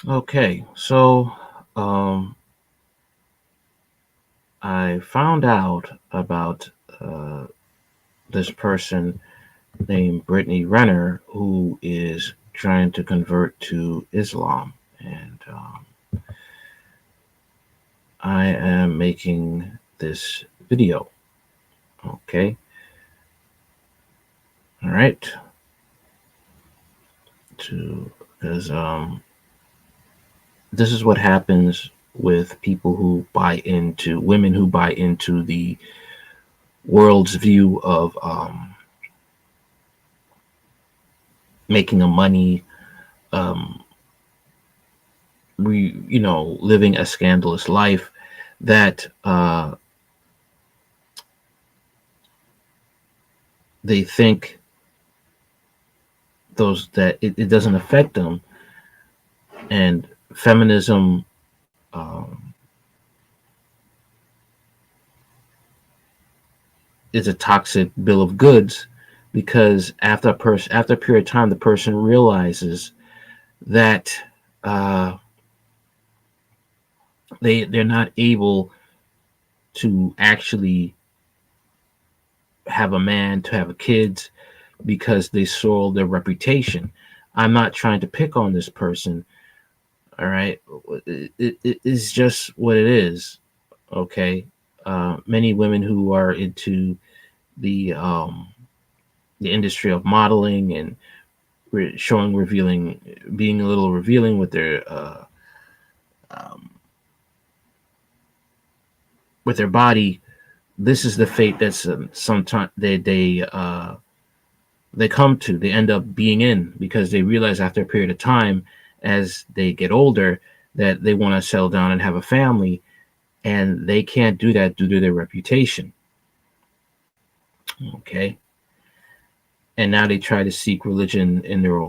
Okay, so um, I found out about uh, this person named Brittany Renner who is trying to convert to Islam, and I am making this video. Okay, all right, to because this is what happens with people who buy into women who buy into the world's view of making a money, um, living a scandalous life, that they think those that it doesn't affect them, and feminism is a toxic bill of goods, because after a period of time the person realizes that uh, they're not able to actually have a man, to have kids, because they soiled their reputation. I'm not trying to pick on this person. All right, it is just what it is. Okay, many women who are into the um, the industry of modeling and showing, revealing, being a little revealing um, with their body. This is the fate that's sometimes they come to. They end up being in, because they realize after a period of time, as they get older, that they want to settle down and have a family, and they can't do that due to their reputation. Okay, and now they try to seek religion in their,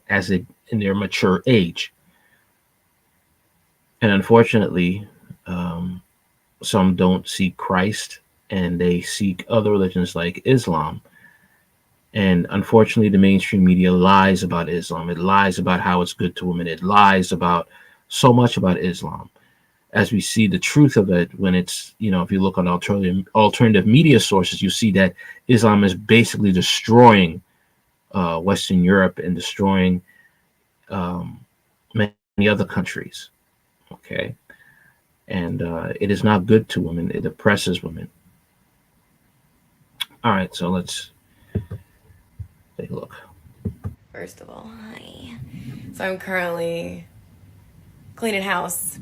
as they in their mature age, and unfortunately, um, some don't seek Christ, and they seek other religions like Islam. And unfortunately, the mainstream media lies about Islam. It lies about how it's good to women. It lies about so much about Islam. As we see the truth of it, when it's, if you look on alternative media sources, you see that Islam is basically destroying Western Europe and destroying um, many other countries. Okay, and it is not good to women. It oppresses women. All right, so let's take a look. First of all, hi. So I'm currently cleaning house,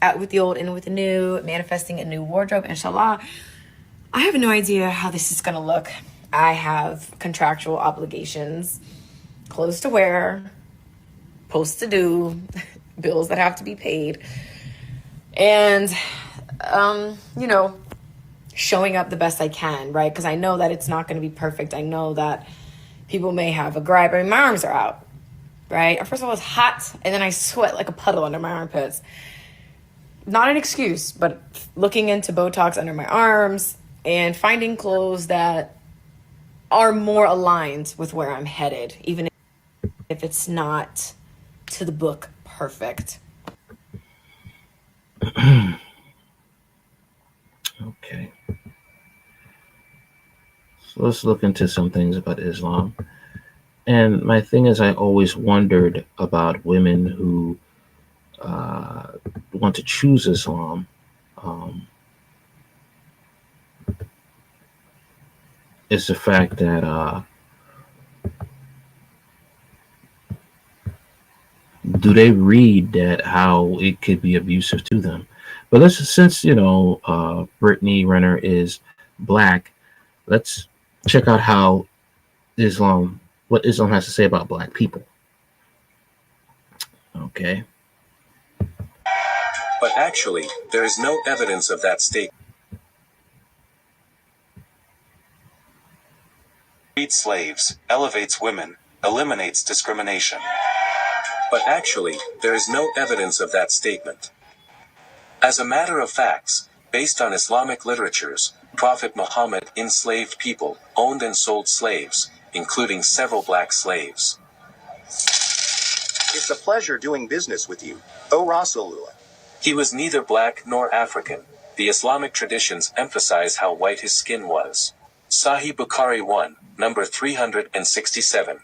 out with the old, in with the new, manifesting a new wardrobe, inshallah. I have no idea how this is gonna look. I have contractual obligations, clothes to wear, posts to do, bills that have to be paid, and you know, showing up the best I can, right? Because I know that it's not gonna be perfect. I know that people may have a gripe. I mean, my arms are out, right? First of all, it's hot, and then I sweat like a puddle under my armpits. Not an excuse, but looking into Botox under my arms and finding clothes that are more aligned with where I'm headed, even if it's not to the book perfect. Okay, so let's look into some things about Islam. And my thing is, I always wondered about women who uh, want to choose Islam. Um, is the fact that do they read that how it could be abusive to them? But let's, since Brittany Renner is black, let's check out how Islam, what Islam has to say about black people. Okay. But actually, there is no evidence of that statement. Frees slaves, elevates women, eliminates discrimination. But actually, there is no evidence of that statement. As a matter of facts, based on Islamic literatures, Prophet Muhammad enslaved people, owned and sold slaves, including several black slaves. If It's a pleasure doing business with you, O Rasulullah. He was neither black nor African. The Islamic traditions emphasize how white his skin was. Sahih Bukhari 1, number 367.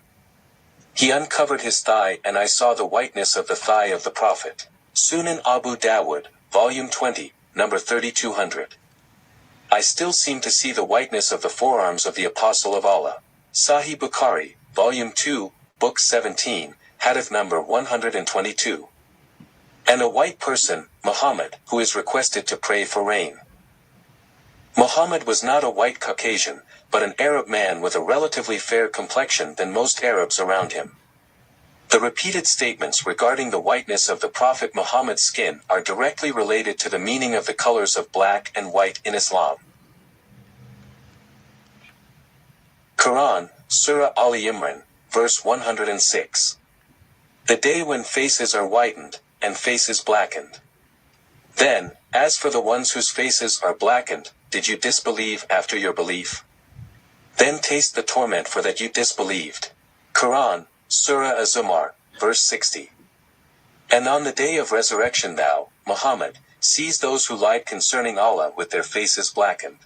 He uncovered his thigh and I saw the whiteness of the thigh of the Prophet. Sunan Abu Dawud, volume 20, number 3200. I still seem to see the whiteness of the forearms of the Apostle of Allah. Sahih Bukhari, volume 2, book 17, hadith number 122. And a white person, Muhammad, who is requested to pray for rain. Muhammad was not a white Caucasian, but an Arab man with a relatively fair complexion than most Arabs around him. The repeated statements regarding the whiteness of the Prophet Muhammad's skin are directly related to the meaning of the colors of black and white in Islam. Quran, Surah Ali Imran, verse 106. The day when faces are whitened, and faces blackened. Then, as for the ones whose faces are blackened, did you disbelieve after your belief? Then taste the torment for that you disbelieved. Quran, Surah Az-Zumar, verse 60. And on the day of resurrection thou, Muhammad, sees those who lied concerning Allah with their faces blackened.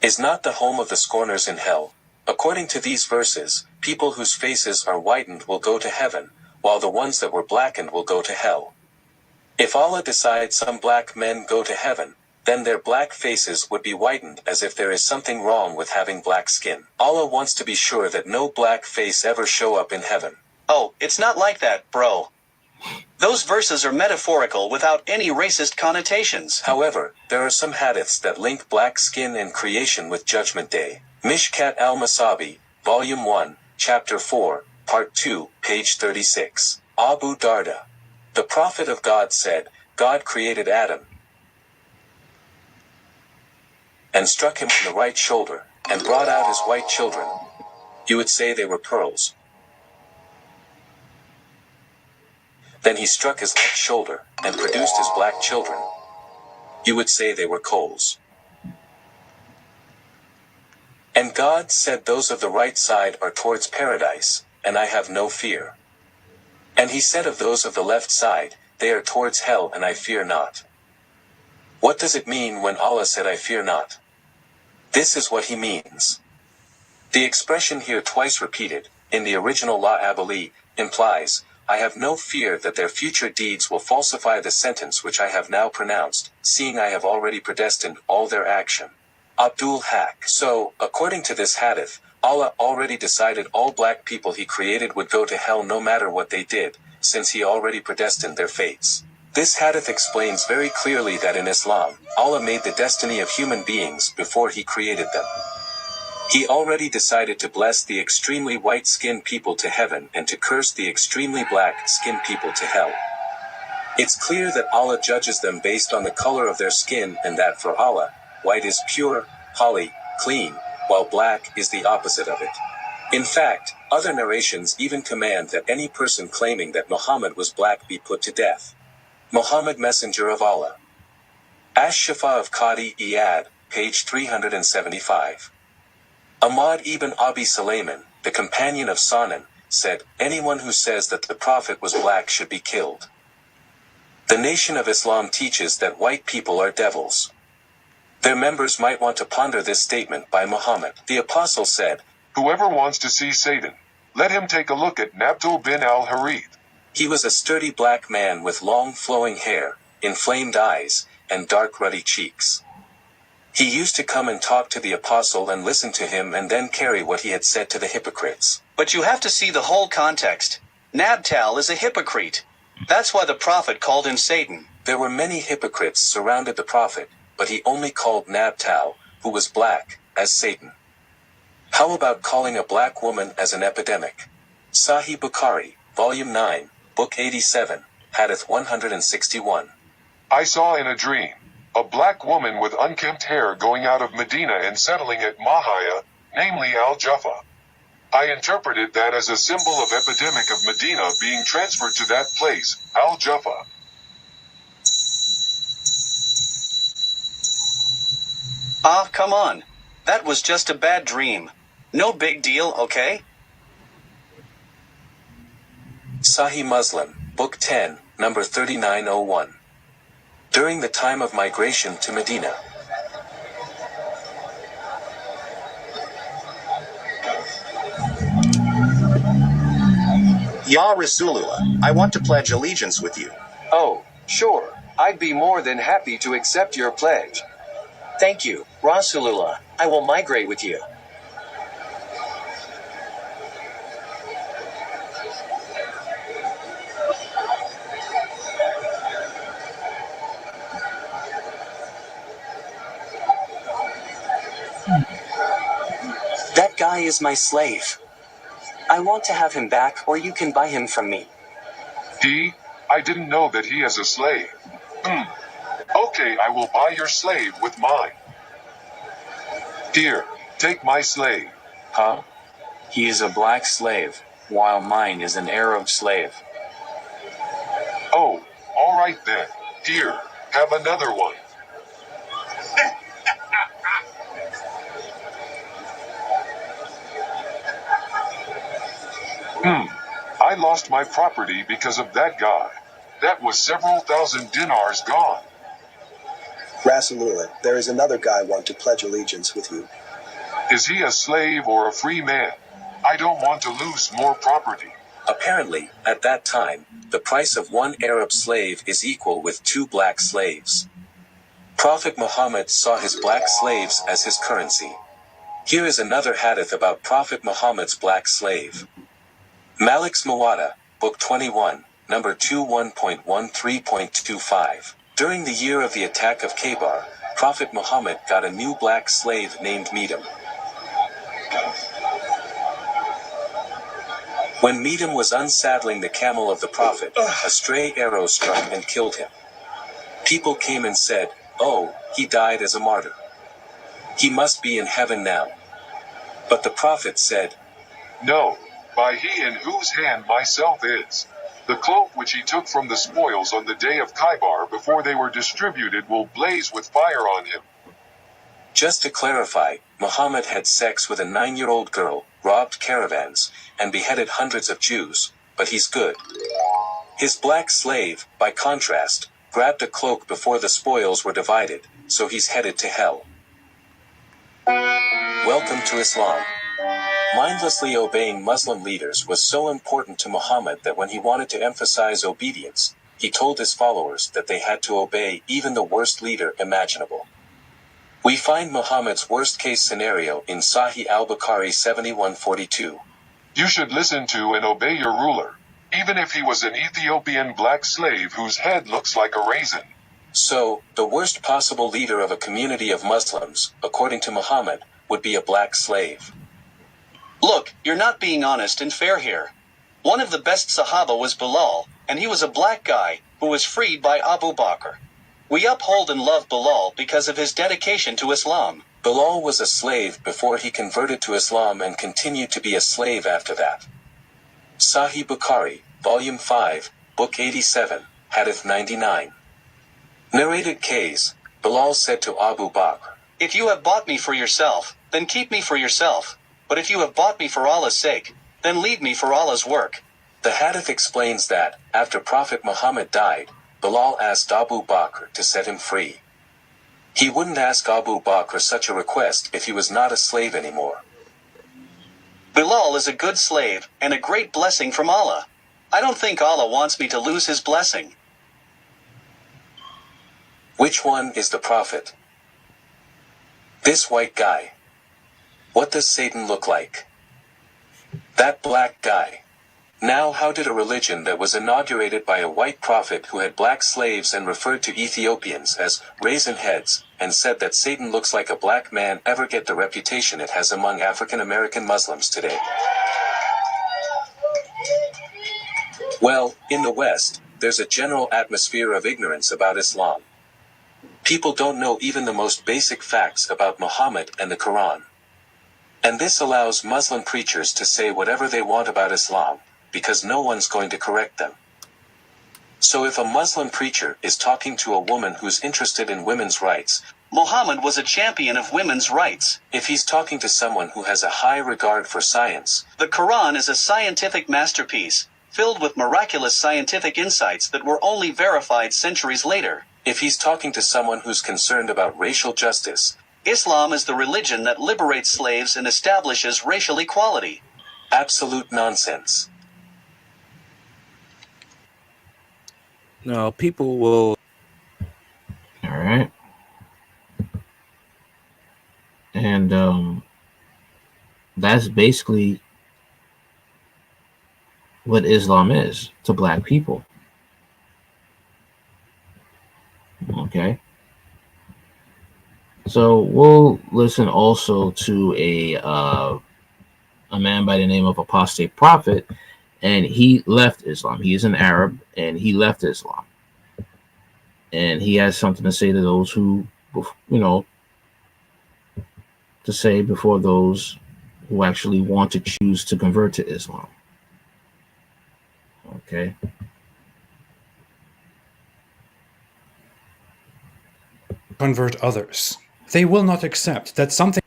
Is not the home of the scorners in hell? According to these verses, people whose faces are whitened will go to heaven, while the ones that were blackened will go to hell. If Allah decides some black men go to heaven, then their black faces would be whitened as if there is something wrong with having black skin. Allah wants to be sure that no black face ever show up in heaven. Oh, it's not like that, bro. Those verses are metaphorical without any racist connotations. However, there are some hadiths that link black skin and creation with Judgment Day. Mishkat al-Masabi, Volume 1, Chapter 4, Part 2, page 36. Abu Darda. The Prophet of God said, God created Adam and struck him on the right shoulder, and brought out his white children. You would say they were pearls. Then he struck his left shoulder, and produced his black children. You would say they were coals. And God said those of the right side are towards paradise, and I have no fear. And he said of those of the left side, they are towards hell and I fear not. What does it mean when Allah said I fear not? This is what he means. The expression here twice repeated, in the original La Abali, implies, I have no fear that their future deeds will falsify the sentence which I have now pronounced, seeing I have already predestined all their action. Abdul Haq. So, according to this hadith, Allah already decided all black people he created would go to hell no matter what they did, since he already predestined their fates. This hadith explains very clearly that in Islam, Allah made the destiny of human beings before he created them. He already decided to bless the extremely white-skinned people to heaven and to curse the extremely black-skinned people to hell. It's clear that Allah judges them based on the color of their skin and that for Allah, white is pure, holy, clean, while black is the opposite of it. In fact, other narrations even command that any person claiming that Muhammad was black be put to death. Muhammad Messenger of Allah. Ash-Shifa of Qadi Iyad, page 375. Ahmad ibn Abi Sulayman, the companion of Sanan, said, anyone who says that the Prophet was black should be killed. The Nation of Islam teaches that white people are devils. Their members might want to ponder this statement by Muhammad. The Apostle said, whoever wants to see Satan, let him take a look at Nabtul bin al-Harith. He was a sturdy black man with long flowing hair, inflamed eyes, and dark ruddy cheeks. He used to come and talk to the apostle and listen to him and then carry what he had said to the hypocrites. But you have to see the whole context. Nabtal is a hypocrite. That's why the prophet called him Satan. There were many hypocrites surrounded the prophet, but he only called Nabtal, who was black, as Satan. How about calling a black woman as an epidemic? Sahih Bukhari, Volume 9, Book 87, Hadith 161. I saw in a dream a black woman with unkempt hair going out of Medina and settling at Mahaya, namely Al-Jaffa. I interpreted that as a symbol of epidemic of Medina being transferred to that place, Al-Jaffa. Ah, come on. That was just a bad dream. No big deal, okay? Sahih Muslim, Book 10, number 3901. During the time of migration to Medina. Ya Rasulullah, I want to pledge allegiance with you. Oh, sure. I'd be more than happy to accept your pledge. Thank you, Rasulullah. I will migrate with you. That guy is my slave. I want to have him back, or you can buy him from me. I didn't know that he is a slave. Okay, I will buy your slave with mine. Here, take my slave. Huh? He is a black slave, while mine is an Arab slave. Oh, alright then. Here, have another one. I lost my property because of that guy. That was several thousand dinars gone. Rasulullah, there is another guy want to pledge allegiance with you. Is he a slave or a free man? I don't want to lose more property. Apparently, at that time, the price of one Arab slave is equal with 2 black slaves. Prophet Muhammad saw his black slaves as his currency. Here is another hadith about Prophet Muhammad's black slave. Malik's Muwatta, Book 21, number 21.13.25. During the year of the attack of Khaybar, Prophet Muhammad got a new black slave named Medam. When Medam was unsaddling the camel of the Prophet, a stray arrow struck and killed him. People came and said, "Oh, he died as a martyr. He must be in heaven now." But the Prophet said, No, by he in whose hand myself is. The cloak which he took from the spoils on the day of Khaybar before they were distributed will blaze with fire on him. Just to clarify, Muhammad had sex with a 9-year-old girl, robbed caravans, and beheaded hundreds of Jews, but he's good. His black slave, by contrast, grabbed a cloak before the spoils were divided, so he's headed to hell. Welcome to Islam. Mindlessly obeying Muslim leaders was so important to Muhammad that when he wanted to emphasize obedience, he told his followers that they had to obey even the worst leader imaginable. We find Muhammad's worst-case scenario in Sahih al-Bukhari 7142. You should listen to and obey your ruler, even if he was an Ethiopian black slave whose head looks like a raisin. So, the worst possible leader of a community of Muslims, according to Muhammad, would be a black slave. Look, you're not being honest and fair here. One of the best Sahaba was Bilal, and he was a black guy who was freed by Abu Bakr. We uphold and love Bilal because of his dedication to Islam. Bilal was a slave before he converted to Islam and continued to be a slave after that. Sahih Bukhari, Volume 5, Book 87, Hadith 99. Narrated case, Bilal said to Abu Bakr, If you have bought me for yourself, then keep me for yourself. But if you have bought me for Allah's sake, then lead me for Allah's work. The hadith explains that, after Prophet Muhammad died, Bilal asked Abu Bakr to set him free. He wouldn't ask Abu Bakr such a request if he was not a slave anymore. Bilal is a good slave, and a great blessing from Allah. I don't think Allah wants me to lose his blessing. Which one is the Prophet? This white guy. What does Satan look like? That black guy. Now how did a religion that was inaugurated by a white prophet who had black slaves and referred to Ethiopians as raisin heads, and said that Satan looks like a black man ever get the reputation it has among African American Muslims today? Well, in the West, there's a general atmosphere of ignorance about Islam. People don't know even the most basic facts about Muhammad and the Quran. And this allows Muslim preachers to say whatever they want about Islam, because no one's going to correct them. So if a Muslim preacher is talking to a woman who's interested in women's rights, Muhammad was a champion of women's rights. If he's talking to someone who has a high regard for science, the Quran is a scientific masterpiece. filled with miraculous scientific insights that were only verified centuries later. If he's talking to someone who's concerned about racial justice, Islam is the religion that liberates slaves and establishes racial equality. absolute nonsense. No, people will. All right. And that's basically what Islam is to black people. Okay. So we'll listen also to a man by the name of Apostate Prophet, and he left Islam. He is an Arab, and he left Islam. And he has something to say to those who, to say before those who actually want to choose to convert to Islam. Okay. Convert others. They will not accept that something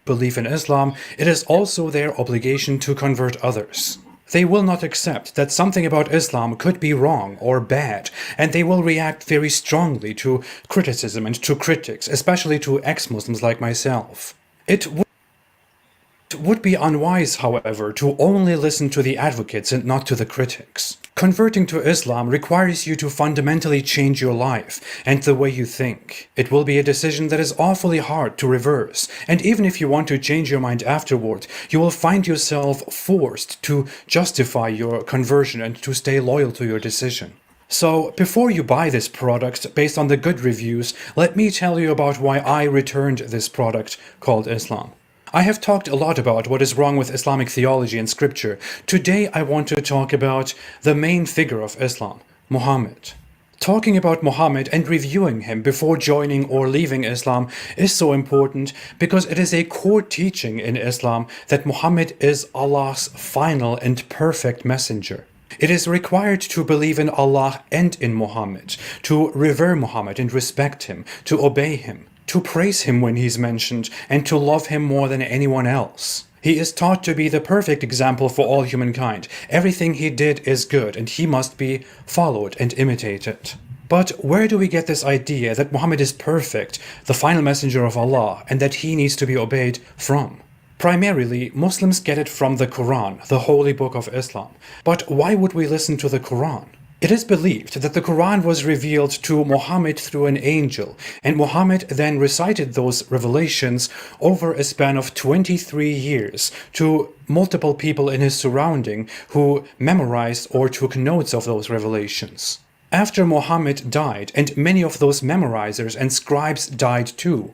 belief in Islam, it is also their obligation to convert others. They will not accept that something about Islam could be wrong or bad, and they will react very strongly to criticism and to critics, especially to ex-Muslims like myself. It would be unwise, however, to only listen to the advocates and not to the critics. Converting to Islam requires you to fundamentally change your life and the way you think. It will be a decision that is awfully hard to reverse, and even if you want to change your mind afterward, you will find yourself forced to justify your conversion and to stay loyal to your decision. So, before you buy this product based on the good reviews, let me tell you about why I returned this product called Islam. I have talked a lot about what is wrong with Islamic theology and scripture. Today I want to talk about the main figure of Islam, Muhammad. Talking about Muhammad and reviewing him before joining or leaving Islam is so important because it is a core teaching in Islam that Muhammad is Allah's final and perfect messenger. It is required to believe in Allah and in Muhammad, to revere Muhammad and respect him, to obey him, to praise him when he's mentioned, and to love him more than anyone else. He is taught to be the perfect example for all humankind. Everything he did is good, and he must be followed and imitated. But where do we get this idea that Muhammad is perfect, the final messenger of Allah, and that he needs to be obeyed from? Primarily, Muslims get it from the Quran, the holy book of Islam. But why would we listen to the Quran? It is believed that the Quran was revealed to Muhammad through an angel, and Muhammad then recited those revelations over a span of 23 years to multiple people in his surrounding who memorized or took notes of those revelations. After Muhammad died, and many of those memorizers and scribes died too,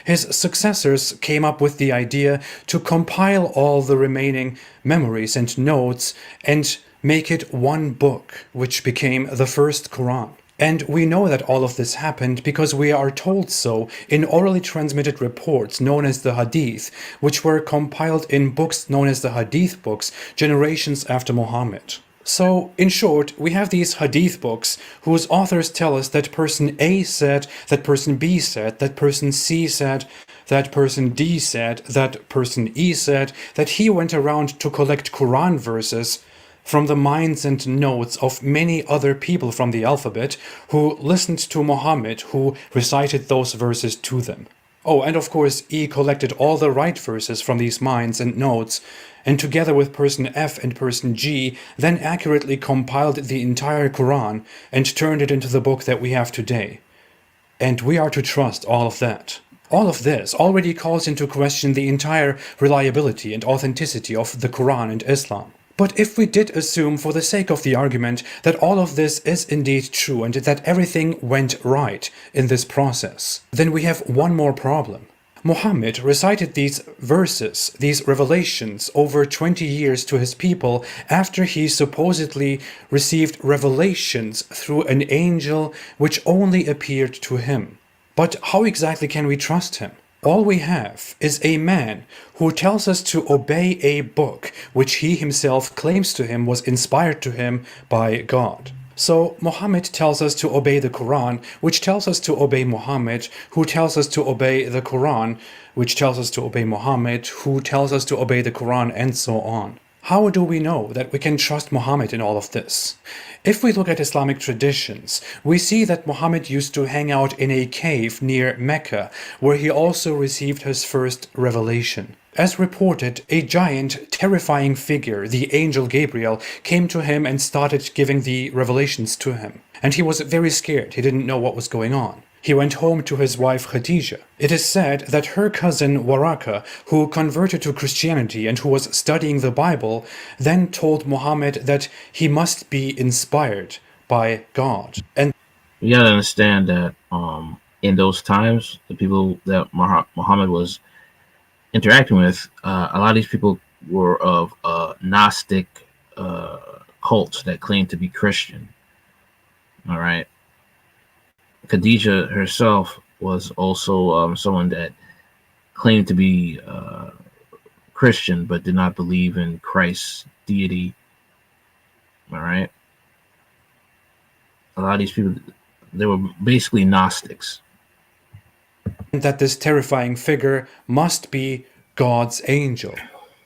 his successors came up with the idea to compile all the remaining memories and notes and make it one book, which became the first Quran. And we know that all of this happened because we are told so in orally transmitted reports known as the Hadith, which were compiled in books known as the Hadith books generations after Muhammad. So, in short, we have these Hadith books whose authors tell us that person A said, that person B said, that person C said, that person D said, that person E said, that he went around to collect Quran verses from the minds and notes of many other people from the alphabet who listened to Muhammad, who recited those verses to them. Oh, and of course, E collected all the right verses from these minds and notes, and together with person F and person G, then accurately compiled the entire Quran and turned it into the book that we have today. And we are to trust all of that. All of this already calls into question the entire reliability and authenticity of the Quran and Islam. But if we did assume, for the sake of the argument, that all of this is indeed true and that everything went right in this process, then we have one more problem. Muhammad recited these verses, these revelations, over 20 years to his people after he supposedly received revelations through an angel which only appeared to him. But how exactly can we trust him? All we have is a man who tells us to obey a book which he himself claims to him was inspired to him by God. So Muhammad tells us to obey the Quran, which tells us to obey Muhammad, who tells us to obey the Quran, which tells us to obey Muhammad, who tells us to obey the Quran, and so on. How do we know that we can trust Muhammad in all of this? If we look at Islamic traditions, we see that Muhammad used to hang out in a cave near Mecca, where he also received his first revelation. As reported, a giant, terrifying figure, the angel Gabriel, came to him and started giving the revelations to him. And he was very scared, he didn't know what was going on. He went home to his wife Khadija. It is said that her cousin Waraka, who converted to Christianity and who was studying the Bible, then told Muhammad that he must be inspired by God. And You gotta understand that in those times, the people that Muhammad was interacting with, a lot of these people were of Gnostic cults that claimed to be Christian. All right. Khadija herself was also someone that claimed to be Christian but did not believe in Christ's deity. All right. A lot of these people, they were basically Gnostics. that this terrifying figure must be God's angel.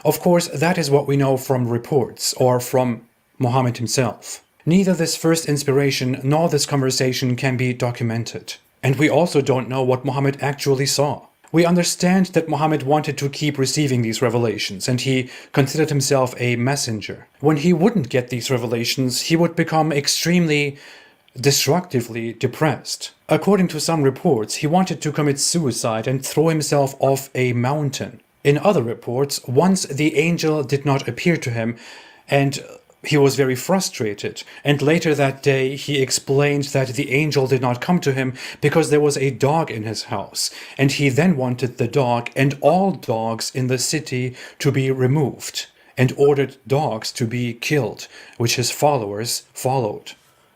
Of course, that is what we know from reports or from Muhammad himself. Neither this first inspiration nor this conversation can be documented. And we also don't know what Muhammad actually saw. We understand that Muhammad wanted to keep receiving these revelations, and he considered himself a messenger. When he wouldn't get these revelations, he would become extremely destructively depressed. According to some reports, he wanted to commit suicide and throw himself off a mountain. In other reports, once the angel did not appear to him, and he was very frustrated, and later that day he explained that the angel did not come to him because there was a dog in his house, and he then wanted the dog and all dogs in the city to be removed, and ordered dogs to be killed, which his followers followed.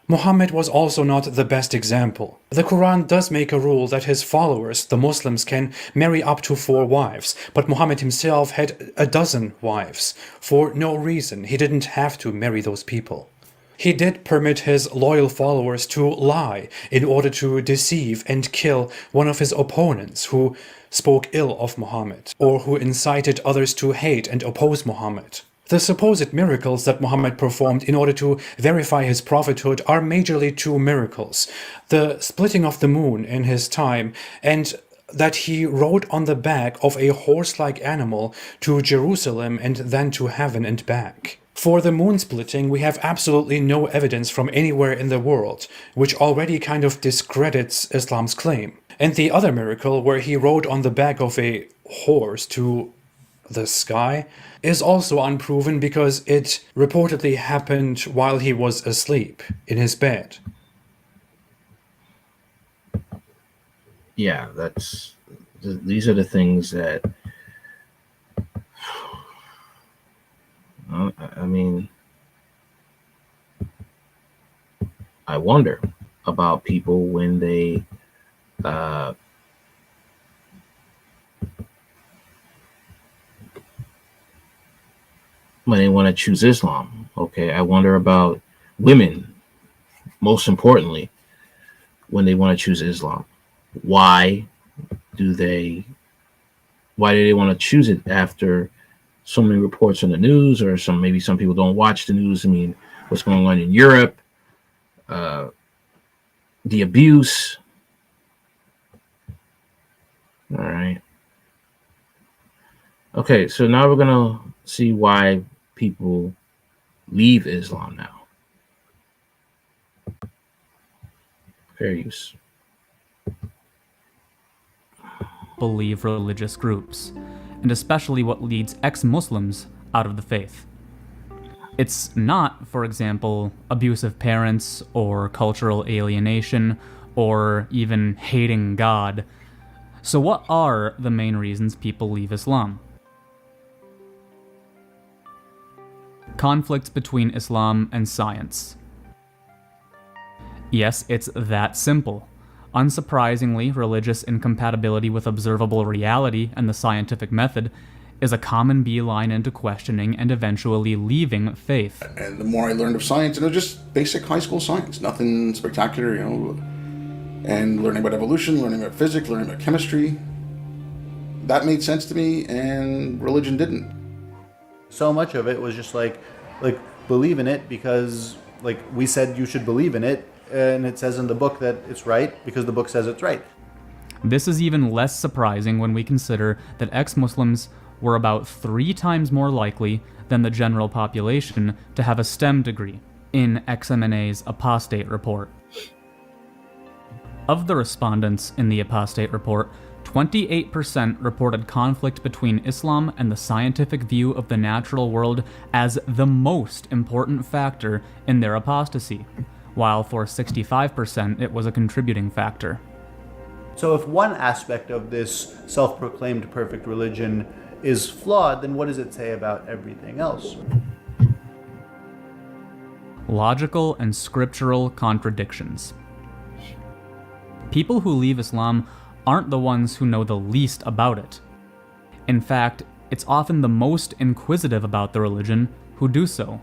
Muhammad was also not the best example. The Quran does make a rule that his followers, the Muslims, can marry up to 4 wives, but Muhammad himself had a dozen wives. For no reason, he didn't have to marry those people. He did permit his loyal followers to lie in order to deceive and kill one of his opponents who spoke ill of Muhammad, or who incited others to hate and oppose Muhammad. The supposed miracles that Muhammad performed in order to verify his prophethood are majorly 2 miracles: the splitting of the moon in his time, and that he rode on the back of a horse-like animal to Jerusalem and then to heaven and back. For the moon splitting, we have absolutely no evidence from anywhere in the world, which already kind of discredits Islam's claim. And the other miracle, where he rode on the back of a horse to the sky, is also unproven because it reportedly happened while he was asleep in his bed. Yeah, these are the things that I mean, I wonder about people when they want to choose Islam. Okay, I wonder about women, most importantly, when they want to choose Islam. Why do they want to choose it after so many reports on the news, or maybe some people don't watch the news? I mean, what's going on in Europe, the abuse. All right. Okay, so now we're gonna see why people leave Islam now. Fair use. Believe religious groups, and especially what leads ex-Muslims out of the faith. It's not, for example, abusive parents or cultural alienation or even hating God. So what are the main reasons people leave Islam? Conflicts between Islam and science. Yes, it's that simple. Unsurprisingly, religious incompatibility with observable reality and the scientific method is a common beeline into questioning and eventually leaving faith. And the more I learned of science, it was just basic high school science, nothing spectacular, and learning about evolution, learning about physics, learning about chemistry. That made sense to me, and religion didn't. So much of it was just like believe in it because like we said you should believe in it, and it says in the book that it's right because the book says it's right. This is even less surprising when we consider that ex-Muslims were about 3 times more likely than the general population to have a STEM degree, in XMNA's apostate report. Of the respondents in the apostate report, 28% reported conflict between Islam and the scientific view of the natural world as the most important factor in their apostasy, while for 65% it was a contributing factor. So if one aspect of this self-proclaimed perfect religion is flawed, then what does it say about everything else? Logical and scriptural contradictions. People who leave Islam aren't the ones who know the least about it. In fact, it's often the most inquisitive about the religion who do so,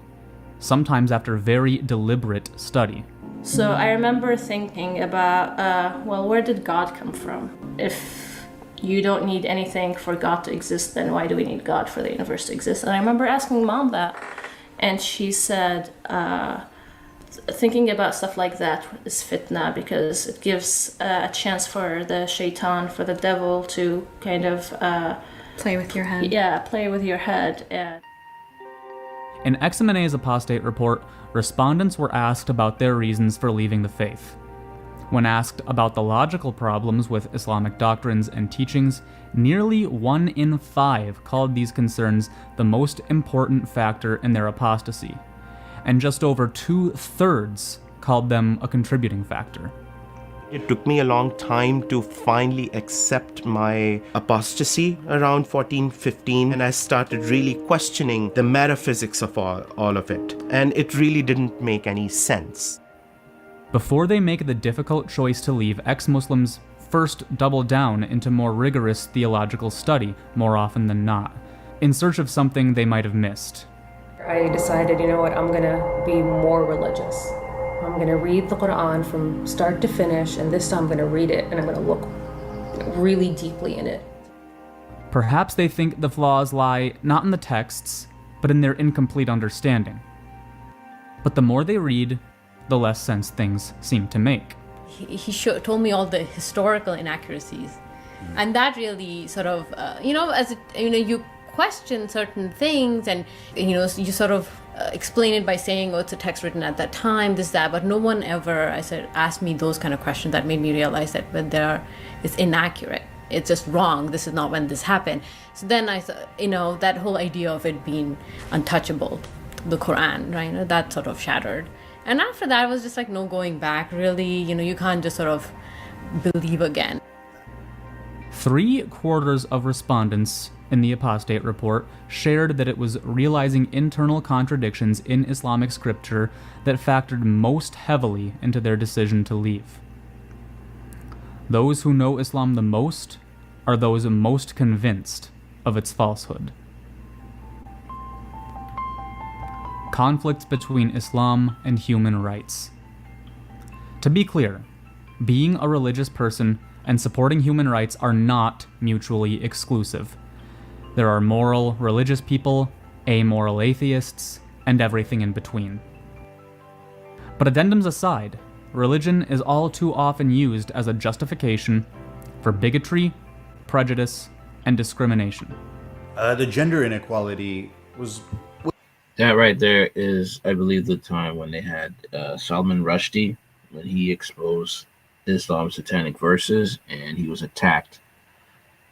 sometimes after very deliberate study. So I remember thinking about, well, where did God come from? If you don't need anything for God to exist, then why do we need God for the universe to exist? And I remember asking Mom that, and she said, thinking about stuff like that is fitna because it gives a chance for the shaitan, for the devil to kind of... play with your head. Yeah, play with your head. And in XMNA's apostate report, respondents were asked about their reasons for leaving the faith. When asked about the logical problems with Islamic doctrines and teachings, nearly 1 in 5 called these concerns the most important factor in their apostasy, and just over 2/3 called them a contributing factor. It took me a long time to finally accept my apostasy around 14, 15, and I started really questioning the metaphysics of all of it, and it really didn't make any sense. Before they make the difficult choice to leave, ex-Muslims first double down into more rigorous theological study more often than not, in search of something they might have missed. I decided, you know what, I'm gonna be more religious. I'm gonna read the Quran from start to finish, and this time I'm gonna read it and I'm gonna look really deeply in it. Perhaps they think the flaws lie not in the texts, but in their incomplete understanding. But the more they read, the less sense things seem to make. He told me all the historical inaccuracies, and that really sort of, you question certain things, and you sort of explain it by saying, oh, it's a text written at that time, this, that, but no one ever, asked me those kind of questions that made me realize that when it's inaccurate, it's just wrong, this is not when this happened. So then I thought, that whole idea of it being untouchable, the Quran, right, that sort of shattered. And after that, it was just like no going back, really, you can't just sort of believe again. 3/4 of respondents in the apostate report shared that it was realizing internal contradictions in Islamic scripture that factored most heavily into their decision to leave. Those who know Islam the most are those most convinced of its falsehood. Conflicts between Islam and human rights. To be clear, being a religious person and supporting human rights are not mutually exclusive. There are moral, religious people, amoral atheists, and everything in between. But addendums aside, religion is all too often used as a justification for bigotry, prejudice, and discrimination. The gender inequality was... That right there is, I believe, the time when they had Salman Rushdie, when he exposed Islam's satanic verses, and he was attacked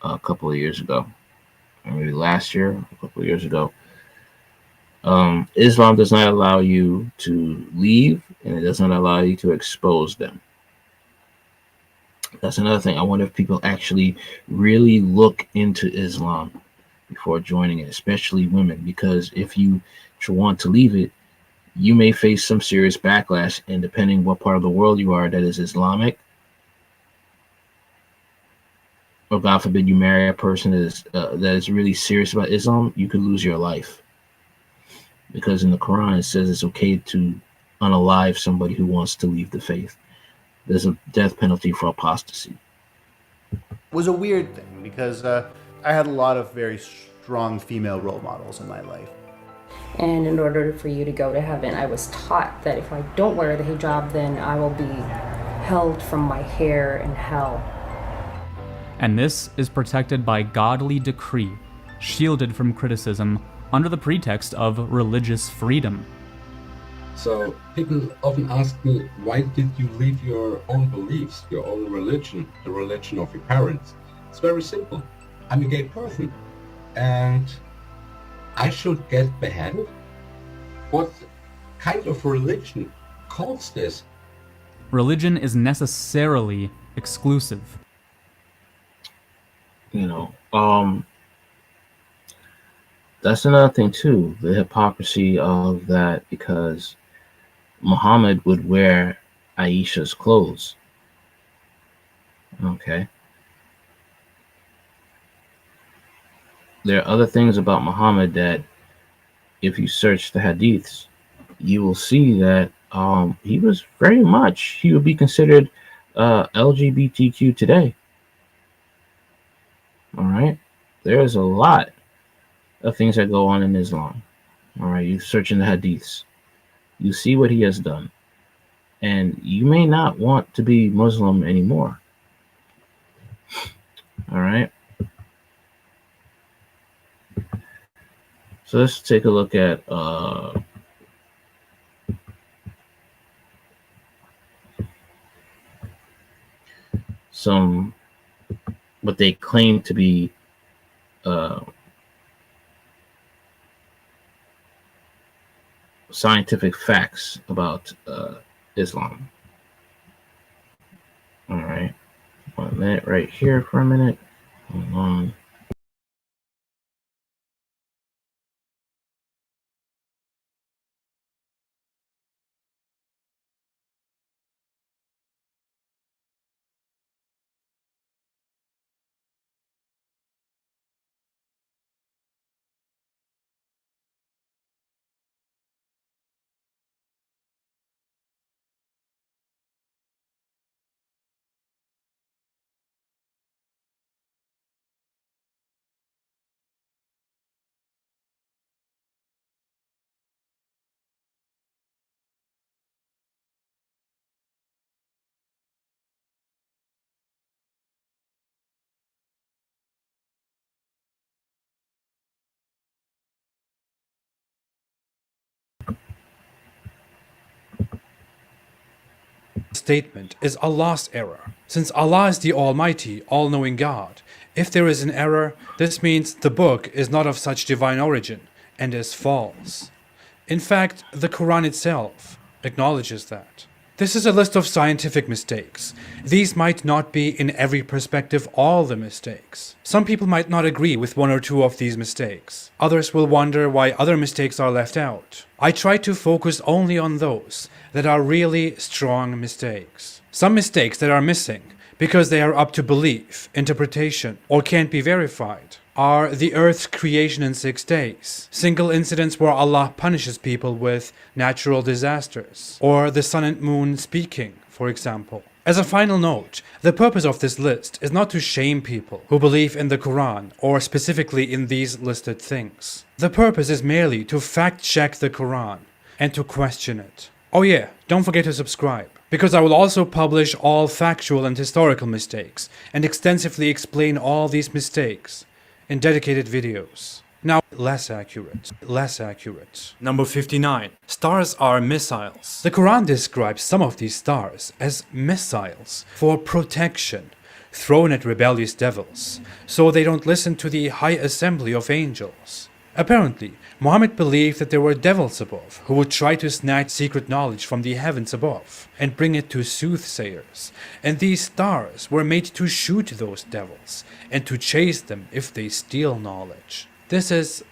a couple of years ago. Maybe last year, a couple of years ago. Islam does not allow you to leave, and it does not allow you to expose them. That's another thing. I wonder if people actually really look into Islam before joining it, especially women, because if you want to leave it, you may face some serious backlash, and depending what part of the world you are that is Islamic, or God forbid you marry a person that is really serious about Islam, you could lose your life. Because in the Quran it says it's okay to unalive somebody who wants to leave the faith. There's a death penalty for apostasy. It was a weird thing because I had a lot of very strong female role models in my life. And in order for you to go to heaven, I was taught that if I don't wear the hijab, then I will be held from my hair in hell. And this is protected by godly decree, shielded from criticism under the pretext of religious freedom. So people often ask me, why did you leave your own beliefs, your own religion, the religion of your parents? It's very simple. I'm a gay person, and I should get beheaded? What kind of religion calls this? Religion is necessarily exclusive. That's another thing too, the hypocrisy of that, because Muhammad would wear Aisha's clothes. Okay. There are other things about Muhammad that, if you search the hadiths, you will see that he was very much, he would be considered LGBTQ today. All right. There's a lot of things that go on in Islam. All right. You search in the hadiths, you see what he has done, and you may not want to be Muslim anymore. All right. So let's take a look at some what they claim to be scientific facts about Islam. All right, 1 minute right here for a minute. Hold on. Statement is Allah's error. Since Allah is the Almighty, all-knowing God, if there is an error, this means the book is not of such divine origin and is false. In fact, the Quran itself acknowledges that. This is a list of scientific mistakes. These might not be in every perspective all the mistakes. Some people might not agree with one or two of these mistakes. Others will wonder why other mistakes are left out. I try to focus only on those that are really strong mistakes. Some mistakes that are missing because they are up to belief, interpretation, or can't be verified are the earth's creation in 6 days, single incidents where Allah punishes people with natural disasters, or the sun and moon speaking, for example. As a final note, the purpose of this list is not to shame people who believe in the Quran or specifically in these listed things. The purpose is merely to fact-check the Quran and to question it. Oh yeah, don't forget to subscribe, because I will also publish all factual and historical mistakes and extensively explain all these mistakes in dedicated videos. Now, less accurate. Number 59. Stars are missiles. The Quran describes some of these stars as missiles for protection, thrown at rebellious devils, so they don't listen to the high assembly of angels. Apparently, Muhammad believed that there were devils above who would try to snatch secret knowledge from the heavens above and bring it to soothsayers, and these stars were made to shoot those devils and to chase them if they steal knowledge. This is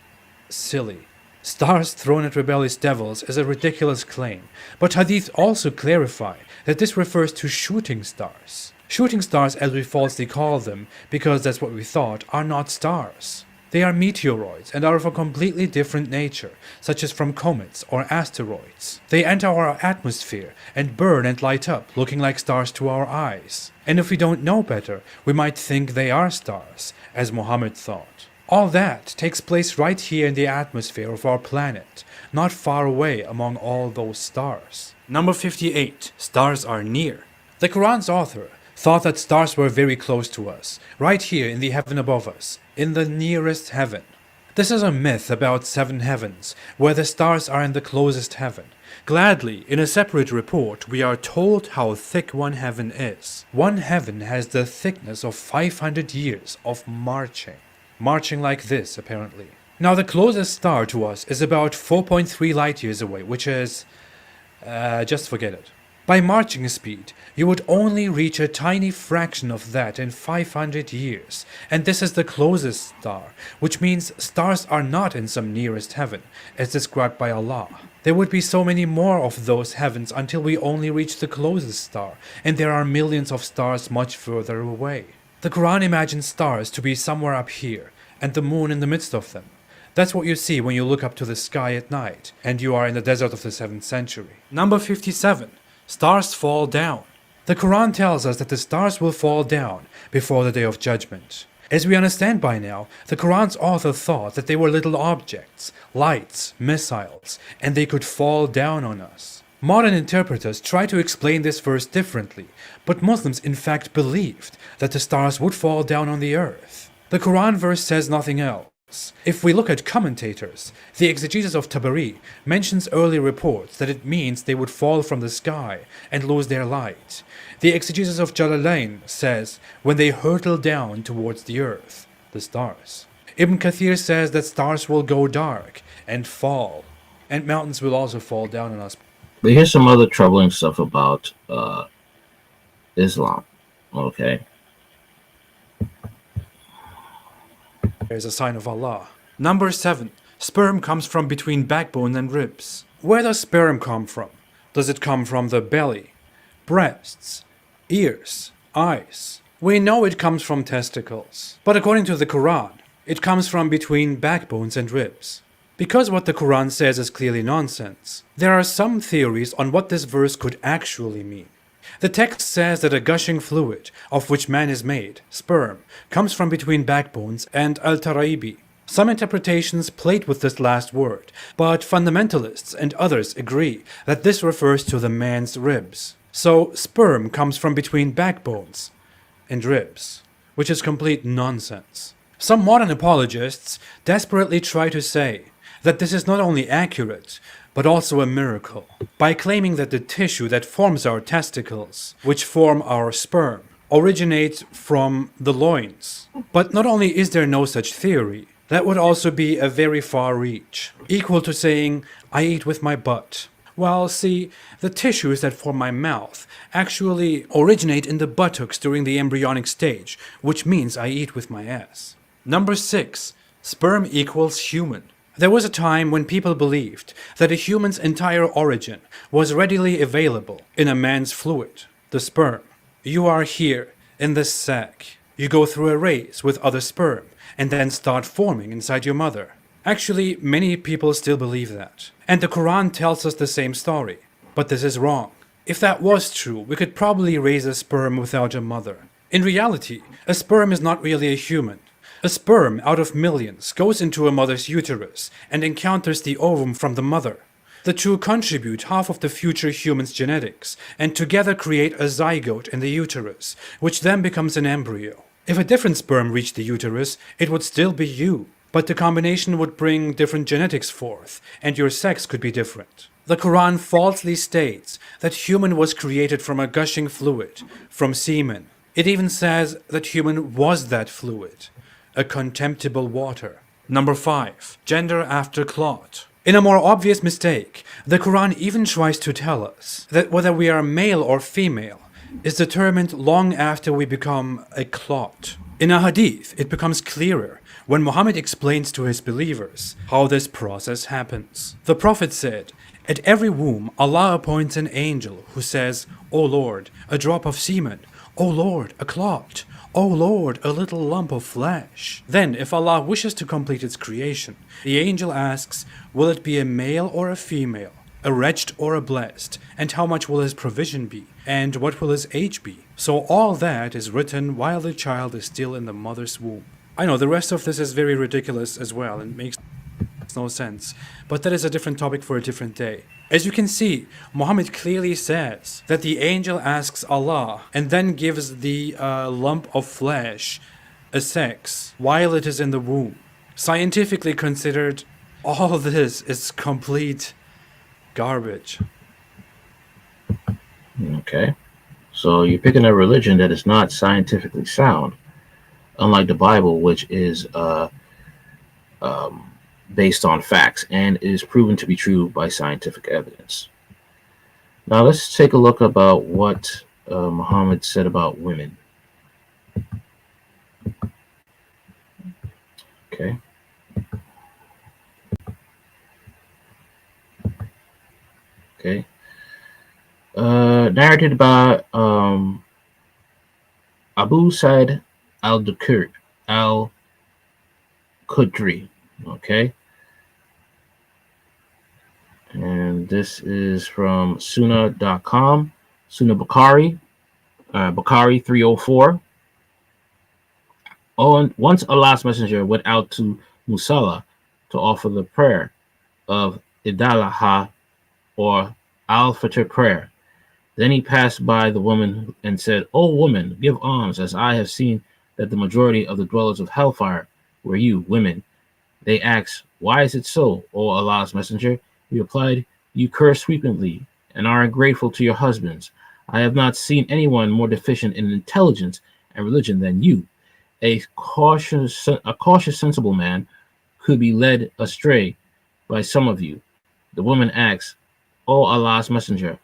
silly. Stars thrown at rebellious devils is a ridiculous claim, but hadith also clarify that this refers to shooting stars. Shooting stars, as we falsely call them, because that's what we thought, are not stars. They are meteoroids and are of a completely different nature, such as from comets or asteroids. They enter our atmosphere and burn and light up, looking like stars to our eyes. And if we don't know better, we might think they are stars, as Muhammad thought. All that takes place right here in the atmosphere of our planet, not far away among all those stars. Number 58. Stars are near. The Quran's author thought that stars were very close to us, right here in the heaven above us, in the nearest heaven. This is a myth about 7 heavens, where the stars are in the closest heaven. Gladly, in a separate report, we are told how thick one heaven is. One heaven has the thickness of 500 years of marching. Marching like this, apparently. Now, the closest star to us is about 4.3 light years away, which is... just forget it. By marching speed, you would only reach a tiny fraction of that in 500 years, and this is the closest star, which means stars are not in some nearest heaven, as described by Allah. There would be so many more of those heavens until we only reach the closest star, and there are millions of stars much further away. The Quran imagines stars to be somewhere up here, and the moon in the midst of them. That's what you see when you look up to the sky at night, and you are in the desert of the 7th century. Number 57. Stars fall down. The Quran tells us that the stars will fall down before the Day of Judgment. As we understand by now, the Quran's author thought that they were little objects, lights, missiles, and they could fall down on us. Modern interpreters try to explain this verse differently, but Muslims in fact believed that the stars would fall down on the earth. The Quran verse says nothing else. If we look at commentators, the exegesis of Tabari mentions early reports that it means they would fall from the sky and lose their light. The exegesis of Jalalain says when they hurtle down towards the earth, the stars. Ibn Kathir says that stars will go dark and fall, and mountains will also fall down on us. But here's some other troubling stuff about Islam. Okay. Is a sign of Allah. Number 7. Sperm comes from between backbone and ribs. Where does sperm come from? Does it come from the belly, breasts, ears, eyes? We know it comes from testicles. But according to the Quran, it comes from between backbones and ribs. Because what the Quran says is clearly nonsense, there are some theories on what this verse could actually mean. The text says that a gushing fluid, of which man is made, sperm, comes from between backbones and al-taraibi. Some interpretations play with this last word, but fundamentalists and others agree that this refers to the man's ribs. So sperm comes from between backbones and ribs, which is complete nonsense. Some modern apologists desperately try to say that this is not only accurate, but also a miracle, by claiming that the tissue that forms our testicles, which form our sperm, originates from the loins. But not only is there no such theory, that would also be a very far reach, equal to saying, I eat with my butt. Well, see, the tissues that form my mouth actually originate in the buttocks during the embryonic stage, which means I eat with my ass. Number 6. Sperm equals human. There was a time when people believed that a human's entire origin was readily available in a man's fluid, the sperm. You are here, in this sac. You go through a race with other sperm, and then start forming inside your mother. Actually, many people still believe that. And the Quran tells us the same story. But this is wrong. If that was true, we could probably raise a sperm without a mother. In reality, a sperm is not really a human. A sperm out of millions goes into a mother's uterus and encounters the ovum from the mother. The two contribute half of the future human's genetics and together create a zygote in the uterus, which then becomes an embryo. If a different sperm reached the uterus, it would still be you, but the combination would bring different genetics forth, and your sex could be different. The Quran falsely states that human was created from a gushing fluid, from semen. It even says that human was that fluid, a contemptible water. Number 5. Gender after clot. In a more obvious mistake, the Quran even tries to tell us that whether we are male or female is determined long after we become a clot. In a hadith, it becomes clearer when Muhammad explains to his believers how this process happens. The Prophet said, "At every womb, Allah appoints an angel who says, 'O Lord, a drop of semen. O Lord, a clot. O Lord, a little lump of flesh.' Then, if Allah wishes to complete its creation, the angel asks, will it be a male or a female, a wretched or a blessed, and how much will his provision be, and what will his age be? So all that is written while the child is still in the mother's womb." I know the rest of this is very ridiculous as well and makes no sense, but that is a different topic for a different day. As you can see, Muhammad clearly says that the angel asks Allah and then gives the lump of flesh a sex while it is in the womb. Scientifically considered, all this is complete garbage. Okay. So you're picking a religion that is not scientifically sound, unlike the Bible, which is based on facts and is proven to be true by scientific evidence. Now let's take a look about what Muhammad said about women. Okay. Okay. Narrated by Abu Said al-Qudri. Okay. And this is from Sunnah.com, Sunnah Bukhari, Bukhari 304. Once Allah's messenger went out to Musalla to offer the prayer of Idalaha or Al-Fitr prayer. Then he passed by the woman and said, "O woman, give alms, as I have seen that the majority of the dwellers of hellfire were you, women." They asked, "Why is it so, O Allah's messenger?" He replied, "You curse frequently and are ungrateful to your husbands. I have not seen anyone more deficient in intelligence and religion than you. A cautious, sensible man could be led astray by some of you." The woman asked, "O Allah's messenger,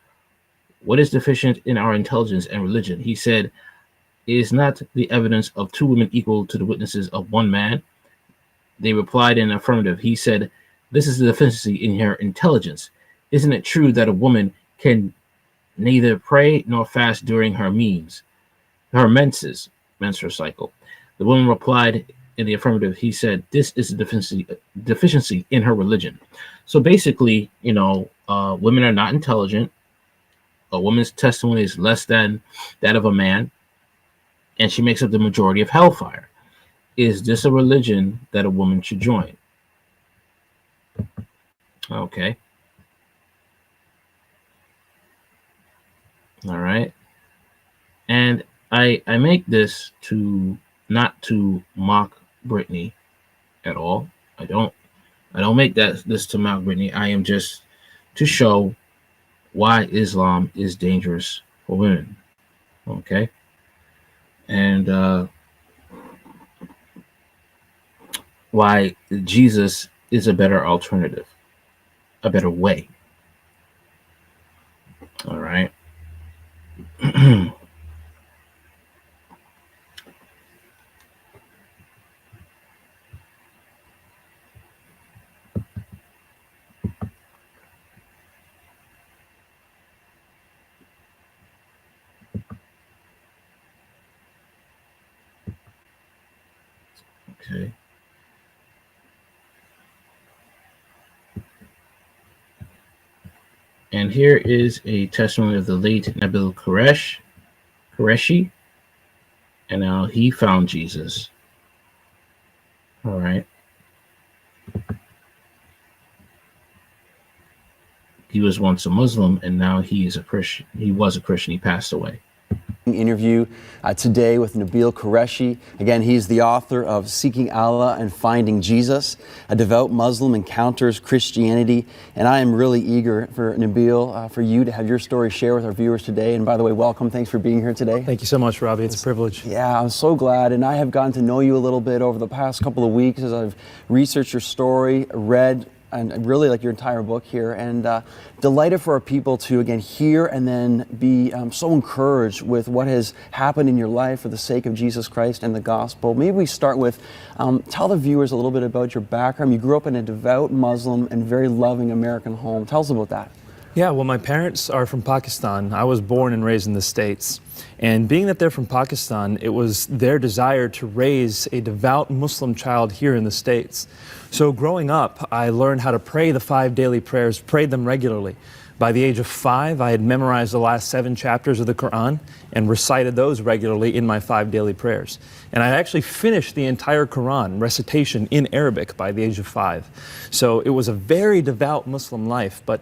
what is deficient in our intelligence and religion?" He said, "Is not the evidence of two women equal to the witnesses of one man?" They replied in affirmative. He said, "This is the deficiency in her intelligence. Isn't it true that a woman can neither pray nor fast during her menses, menstrual cycle?" The woman replied in the affirmative. He said, "This is a deficiency in her religion." So basically, women are not intelligent. A woman's testimony is less than that of a man, and she makes up the majority of hellfire. Is this a religion that a woman should join? Okay. All right. And I make this not to mock Brittany at all. I don't make this to mock Brittany. I am just to show why Islam is dangerous for women. Okay. And why Jesus is a better alternative, a better way. All right. Okay. And here is a testimony of the late Nabil Qureshi. And now he found Jesus. All right. He was once a Muslim, and now he is a Christian. He was a Christian. He passed away. Interview today with Nabil Qureshi. Again, he's the author of Seeking Allah and Finding Jesus, a devout Muslim encounters Christianity. And I am really eager for Nabil, for you to have your story share with our viewers today. And by the way, welcome. Thanks for being here today. Thank you so much, Robbie. It's a privilege. Yeah, I'm so glad. And I have gotten to know you a little bit over the past couple of weeks as I've researched your story, read, and really like your entire book here, and delighted for our people to again hear and then be so encouraged with what has happened in your life for the sake of Jesus Christ and the gospel. Maybe we start with, tell the viewers a little bit about your background. You grew up in a devout Muslim and very loving American home. Tell us about that. Yeah, well, my parents are from Pakistan. I was born and raised in the States. And being that they're from Pakistan, it was their desire to raise a devout Muslim child here in the States. So growing up, I learned how to pray the 5 daily prayers, prayed them regularly. By the age of 5, I had memorized the last 7 chapters of the Quran and recited those regularly in my 5 daily prayers. And I actually finished the entire Quran recitation in Arabic by the age of 5. So it was a very devout Muslim life. But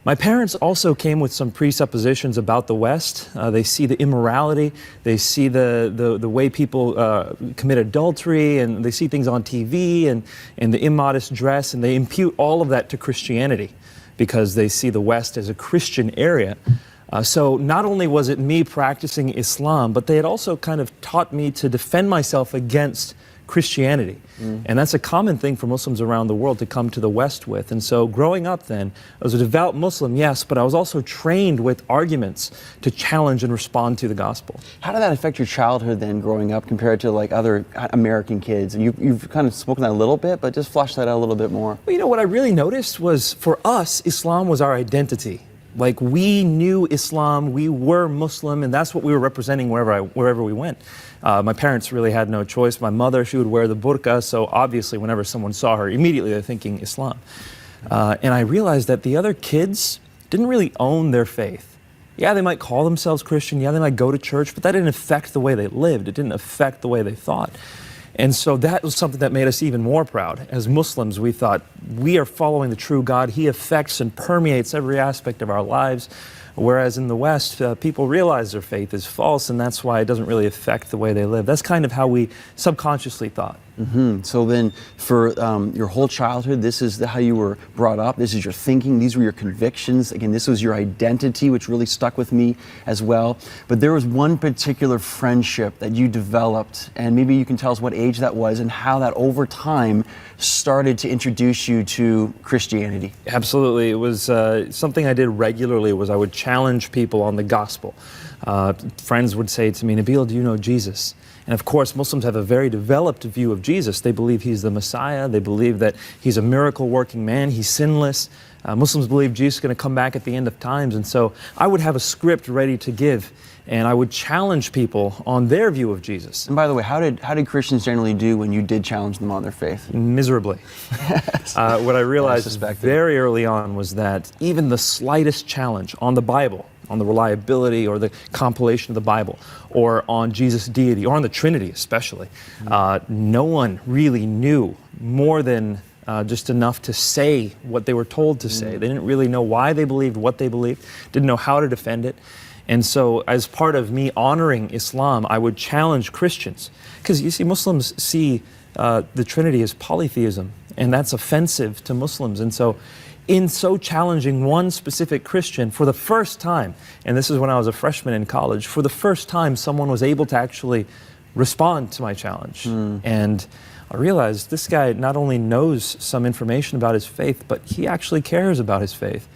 my parents also came with some presuppositions about the West. They see the immorality, they see the way people commit adultery, and they see things on TV and the immodest dress, and they impute all of that to Christianity, because they see the West as a Christian area. So not only was it me practicing Islam, but they had also kind of taught me to defend myself against Christianity. And that's a common thing for Muslims around the world to come to the West with. And so growing up then, I was a devout Muslim, yes, but I was also trained with arguments to challenge and respond to the gospel. How did that affect your childhood then, growing up, compared to like other American kids? And you've kind of spoken that a little bit, but just flesh that out a little bit more. Well, you know, what I really noticed was, for us, Islam was our identity. Like, we knew Islam, we were Muslim, and that's what we were representing wherever we went. My parents really had no choice. My mother, she would wear the burqa, so obviously whenever someone saw her, immediately they're thinking Islam. And I realized that the other kids didn't really own their faith. Yeah, they might call themselves Christian, yeah, they might go to church, but that didn't affect the way they lived. It didn't affect the way they thought. And so that was something that made us even more proud. As Muslims, we thought, we are following the true God. He affects and permeates every aspect of our lives. Whereas in the West, people realize their faith is false, and that's why it doesn't really affect the way they live. That's kind of how we subconsciously thought. So then, for your whole childhood, this is how you were brought up, this is your thinking, these were your convictions. Again, this was your identity, which really stuck with me as well. But there was one particular friendship that you developed, and maybe you can tell us what age that was and how that over time started to introduce you to Christianity. Absolutely. It was something I did regularly. Was I would challenge people on the gospel. Friends would say to me, "Nabil, do you know Jesus?" And of course, Muslims have a very developed view of Jesus. They believe he's the Messiah. They believe that he's a miracle-working man. He's sinless. Muslims believe Jesus is going to come back at the end of times. And so I would have a script ready to give, and I would challenge people on their view of Jesus. And by the way, how did Christians generally do when you did challenge them on their faith? Miserably. What I realized very early on was that even the slightest challenge on the Bible, on the reliability or the compilation of the Bible, or on Jesus' deity, or on the Trinity especially, no one really knew more than just enough to say what they were told to say. They didn't really know why they believed what they believed, didn't know how to defend it. And so as part of me honoring Islam, I would challenge Christians. Because you see, Muslims see the Trinity as polytheism, and that's offensive to Muslims. And so in so challenging one specific Christian, for the first time, and this is when I was a freshman in college, for the first time someone was able to actually respond to my challenge. And I realized this guy not only knows some information about his faith, but he actually cares about his faith.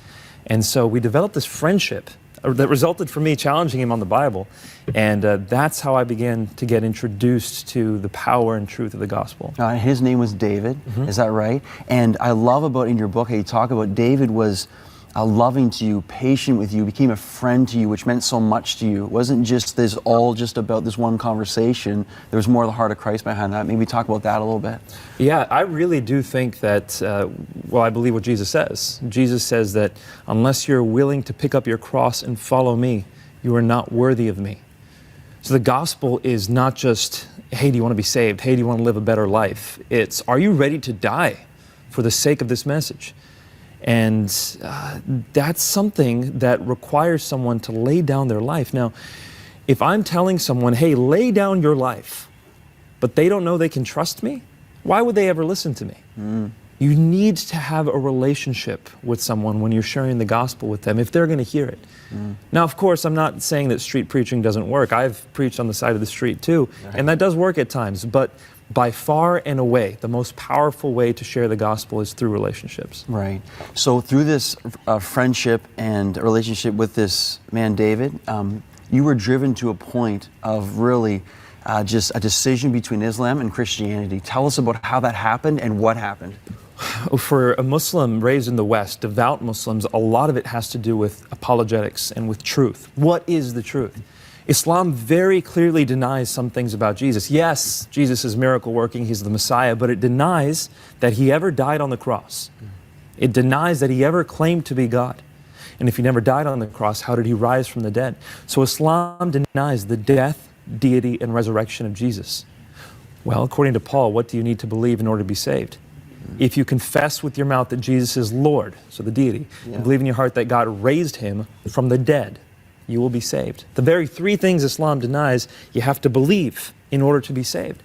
And so we developed this friendship that resulted from me challenging him on the Bible. And that's how I began to get introduced to the power and truth of the gospel. His name was David, is that right? And I love about in your book how you talk about David was loving to you, patient with you, became a friend to you, which meant so much to you. It wasn't just this all just about this one conversation. There was more of the heart of Christ behind that. Maybe talk about that a little bit. Yeah, I really do think that, I believe what Jesus says. Jesus says that unless you're willing to pick up your cross and follow me, you are not worthy of me. So the gospel is not just, hey, do you want to be saved? Hey, do you want to live a better life? It's, are you ready to die for the sake of this message? And that's something that requires someone to lay down their life. Now, if I'm telling someone, hey, lay down your life, but they don't know they can trust me, why would they ever listen to me? You need to have a relationship with someone when you're sharing the gospel with them, if they're going to hear it. Now, of course, I'm not saying that street preaching doesn't work. I've preached on the side of the street too, and that does work at times. But by far and away, the most powerful way to share the gospel is through relationships. Right. So through this friendship and relationship with this man, David, you were driven to a point of really just a decision between Islam and Christianity. Tell us about how that happened and what happened. For a Muslim raised in the West, devout Muslims, a lot of it has to do with apologetics and with truth. What is the truth? Islam very clearly denies some things about Jesus. Yes, Jesus is miracle working, he's the Messiah, but it denies that he ever died on the cross. It denies that he ever claimed to be God. And if he never died on the cross, how did he rise from the dead? So Islam denies the death, deity, and resurrection of Jesus. Well, according to Paul, what do you need to believe in order to be saved? If you confess with your mouth that Jesus is Lord, so the deity, and believe in your heart that God raised him from the dead, you will be saved. The very three things Islam denies, you have to believe in order to be saved.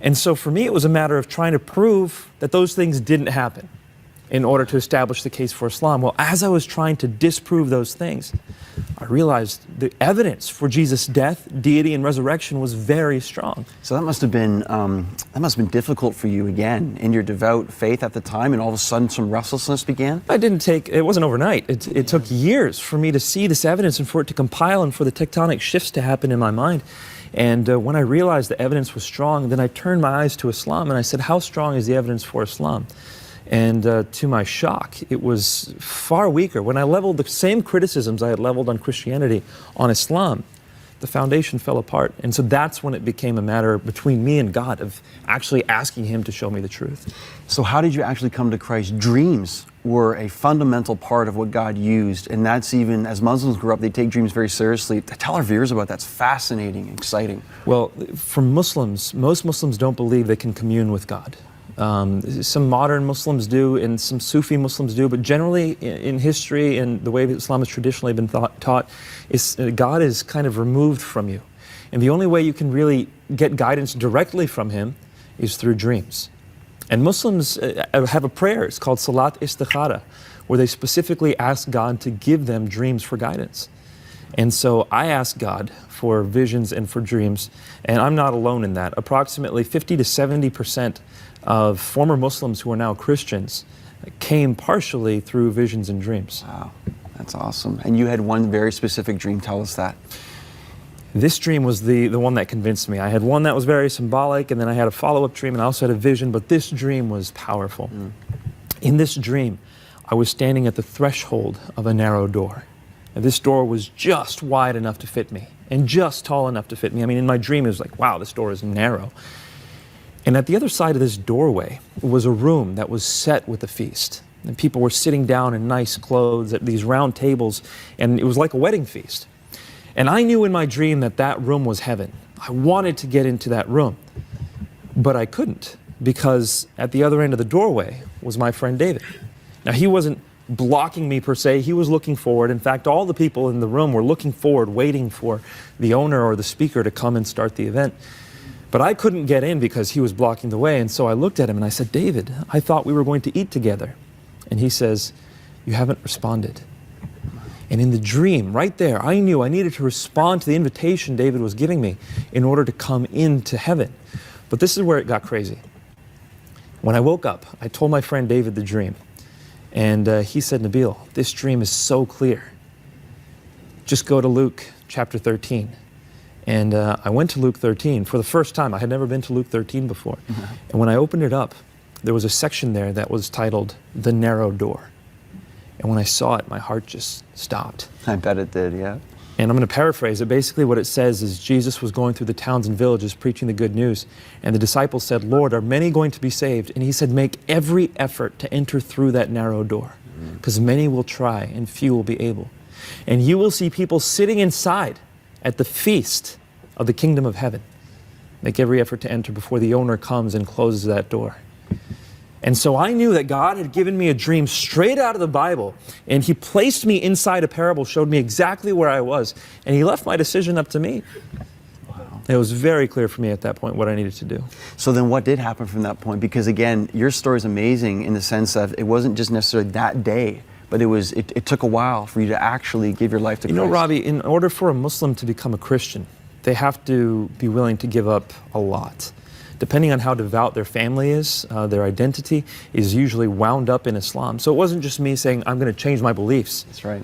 And so for me, it was a matter of trying to prove that those things didn't happen in order to establish the case for Islam. Well, as I was trying to disprove those things, I realized the evidence for Jesus' death, deity, and resurrection was very strong. So that must have been difficult for you again in your devout faith at the time, and all of a sudden some restlessness began? It wasn't overnight. It took years for me to see this evidence and for it to compile and for the tectonic shifts to happen in my mind. And when I realized the evidence was strong, then I turned my eyes to Islam and I said, how strong is the evidence for Islam? And to my shock, it was far weaker. When I leveled the same criticisms I had leveled on Christianity on Islam, the foundation fell apart. And so that's when it became a matter between me and God of actually asking him to show me the truth. So how did you actually come to Christ? Dreams were a fundamental part of what God used, and that's even, as Muslims grew up, they take dreams very seriously. Tell our viewers about that. That's fascinating, exciting. Well, for Muslims, most Muslims don't believe they can commune with God. Some modern Muslims do, and some Sufi Muslims do, but generally in history and the way that Islam has traditionally been taught, is God is kind of removed from you. And the only way you can really get guidance directly from him is through dreams. And Muslims have a prayer, it's called Salat Istikhara, where they specifically ask God to give them dreams for guidance. And so I ask God for visions and for dreams, and I'm not alone in that. Approximately 50 to 70% of former Muslims who are now Christians came partially through visions and dreams. Wow, that's awesome. And you had one very specific dream. Tell us that. This dream was the one that convinced me. I had one that was very symbolic, and then I had a follow-up dream, and I also had a vision, but this dream was powerful. In this dream, I was standing at the threshold of a narrow door. And this door was just wide enough to fit me, and just tall enough to fit me. I mean, in my dream, it was like, wow, this door is narrow. And at the other side of this doorway was a room that was set with a feast. And people were sitting down in nice clothes at these round tables, and it was like a wedding feast. And I knew in my dream that that room was heaven. I wanted to get into that room, but I couldn't, because at the other end of the doorway was my friend David. Now, he wasn't blocking me per se, he was looking forward. In fact, all the people in the room were looking forward, waiting for the owner or the speaker to come and start the event. But I couldn't get in because he was blocking the way, and so I looked at him and I said, David, I thought we were going to eat together. And he says, you haven't responded. And in the dream, right there, I knew I needed to respond to the invitation David was giving me in order to come into heaven. But this is where it got crazy. When I woke up, I told my friend David the dream. And he said, Nabil, this dream is so clear. Just go to Luke chapter 13. And I went to Luke 13 for the first time. I had never been to Luke 13 before. And when I opened it up, there was a section there that was titled, The Narrow Door. And when I saw it, my heart just stopped. I bet it did, yeah. And I'm going to paraphrase it. Basically what it says is Jesus was going through the towns and villages preaching the good news. And the disciples said, Lord, are many going to be saved? And he said, make every effort to enter through that narrow door, because many will try and few will be able. And you will see people sitting inside at the feast of the kingdom of heaven. Make every effort to enter before the owner comes and closes that door. And so I knew that God had given me a dream straight out of the Bible, and he placed me inside a parable, showed me exactly where I was, and he left my decision up to me. Wow. It was very clear for me at that point what I needed to do. So then what did happen from that point? Because again, your story is amazing in the sense of it wasn't just necessarily that day, but it took a while for you to actually give your life to Christ. You know, Robbie, in order for a Muslim to become a Christian, they have to be willing to give up a lot. Depending on how devout their family is, their identity is usually wound up in Islam. So it wasn't just me saying, I'm going to change my beliefs. That's right.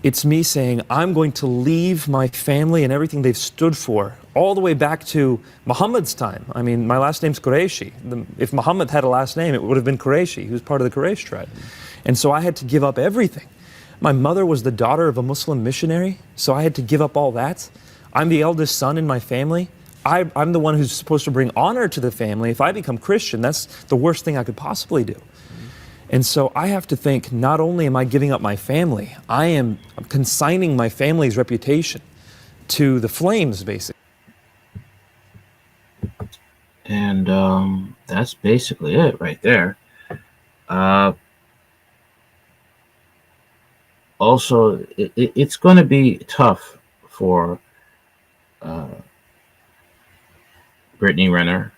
It's me saying, I'm going to leave my family and everything they've stood for, all the way back to Muhammad's time. I mean, my last name's Qurayshi. If Muhammad had a last name, it would have been Qurayshi. He was part of the Quraysh tribe. And so I had to give up everything. My mother was the daughter of a Muslim missionary, so I had to give up all that. I'm the eldest son in my family. I'm the one who's supposed to bring honor to the family. If I become Christian, that's the worst thing I could possibly do. And so I have to think, not only am I giving up my family, I'm consigning my family's reputation to the flames, basically. And that's basically it right there. Also, it's going to be tough for Brittany Renner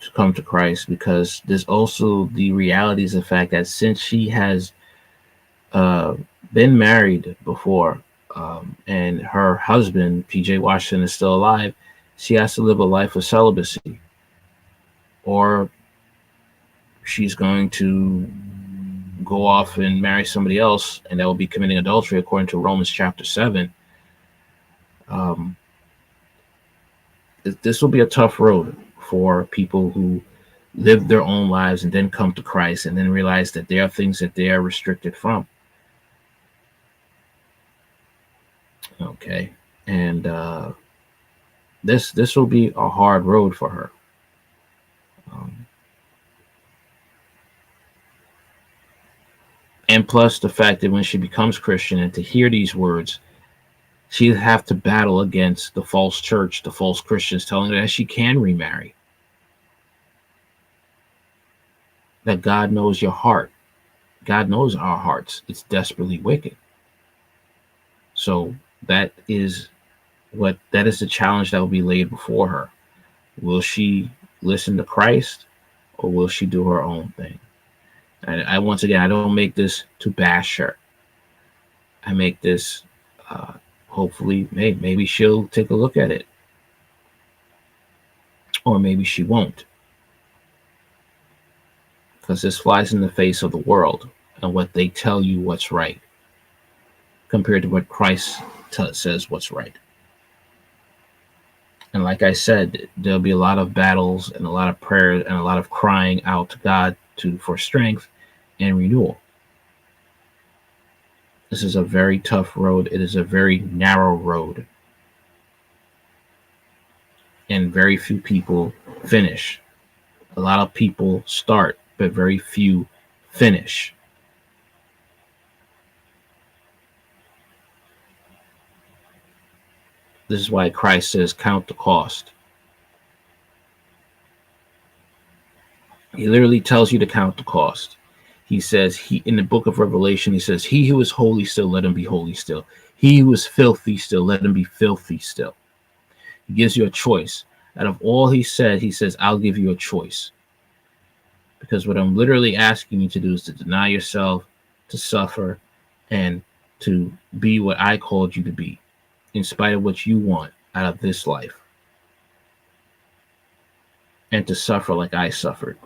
to come to Christ, because there's also the realities of the fact that since she has been married before, and her husband, PJ Washington, is still alive, she has to live a life of celibacy, or she's going to go off and marry somebody else, and that will be committing adultery according to Romans chapter 7. This will be a tough road for people who live their own lives and then come to Christ and then realize that there are things that they are restricted from. Okay. And this will be a hard road for her. And plus the fact that when she becomes Christian and to hear these words, she'd have to battle against the false church, the false Christians telling her that she can remarry. That God knows your heart. God knows our hearts. It's desperately wicked. So that is the challenge that will be laid before her. Will she listen to Christ, or will she do her own thing? And I once again, I don't make this to bash her. I make this hopefully maybe she'll take a look at it, or maybe she won't, because this flies in the face of the world and what they tell you what's right compared to what Christ says what's right. And like I said, there'll be a lot of battles and a lot of prayer and a lot of crying out to God for strength and renewal. This is a very tough road. It is a very narrow road. And very few people finish. A lot of people start, but very few finish. This is why Christ says, count the cost. He literally tells you to count the cost. He says, in the book of Revelation, he says, he who is holy still, let him be holy still. He who is filthy still, let him be filthy still. He gives you a choice. Out of all he says, I'll give you a choice. Because what I'm literally asking you to do is to deny yourself, to suffer, and to be what I called you to be, in spite of what you want out of this life. And to suffer like I suffered.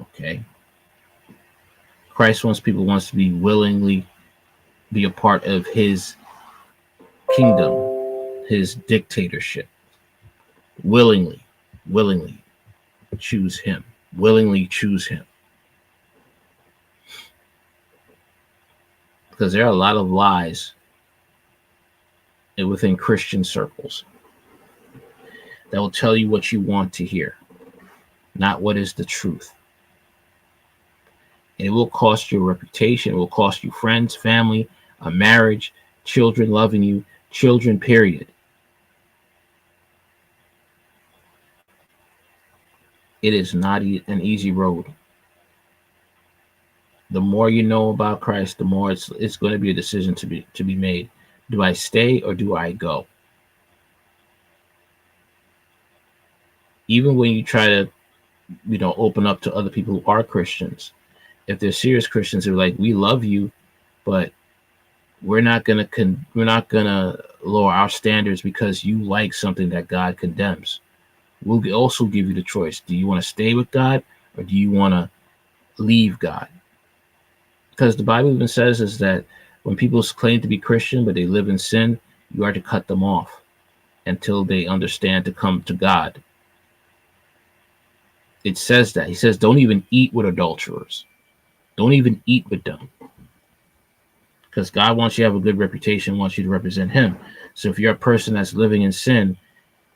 Okay. Christ wants to be willingly be a part of his kingdom, his dictatorship. Willingly choose him. Willingly choose him. Because there are a lot of lies within Christian circles that will tell you what you want to hear, not what is the truth. And it will cost you a reputation. It will cost you friends, family, a marriage, children loving you, children, period. It is not an easy road. The more you know about Christ, the more it's going to be a decision to be made. Do I stay or do I go? Even when you try to, open up to other people who are Christians, if they're serious Christians, they're like, we love you, but we're not gonna lower our standards because you like something that God condemns. We'll also give you the choice. Do you want to stay with God, or do you want to leave God? Because the Bible even says is that when people claim to be Christian but they live in sin, you are to cut them off until they understand to come to God. It says that. He says, don't even eat with adulterers. Don't even eat with them. Because God wants you to have a good reputation, wants you to represent him. So if you're a person that's living in sin,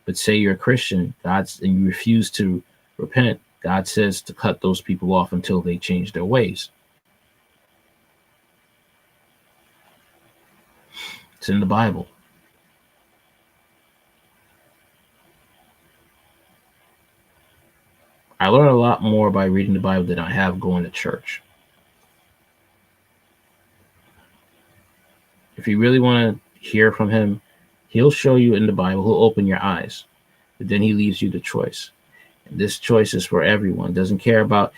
but say you're a Christian, and you refuse to repent, God says to cut those people off until they change their ways. It's in the Bible. I learned a lot more by reading the Bible than I have going to church. If you really want to hear from him, he'll show you in the Bible. He'll open your eyes. But then he leaves you the choice. And this choice is for everyone. God doesn't care about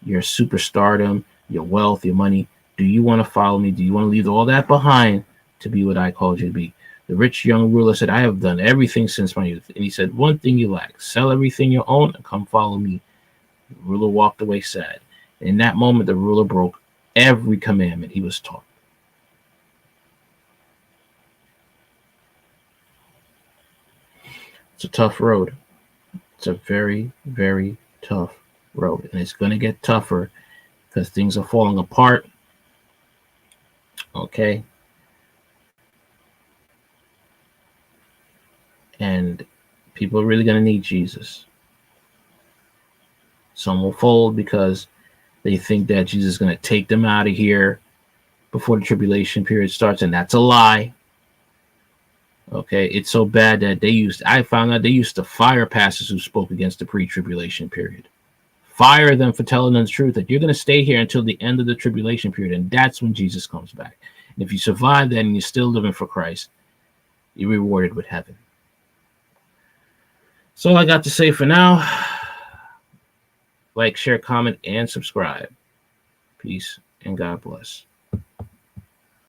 your superstardom, your wealth, your money. Do you want to follow me? Do you want to leave all that behind to be what I called you to be? The rich young ruler said, I have done everything since my youth. And he said, one thing you lack, sell everything you own and come follow me. The ruler walked away sad. In that moment, the ruler broke every commandment he was taught. It's a tough road. It's a very, very tough road. And it's going to get tougher because things are falling apart. Okay. And people are really going to need Jesus. Some will fold because they think that Jesus is going to take them out of here before the tribulation period starts. And that's a lie. Okay, it's so bad that I found out they used to fire pastors who spoke against the pre-tribulation period. Fire them for telling them the truth that you're going to stay here until the end of the tribulation period, and that's when Jesus comes back. And if you survive that and you're still living for Christ, you're rewarded with heaven. That's all I got to say for now. Like, share, comment, and subscribe. Peace and God bless.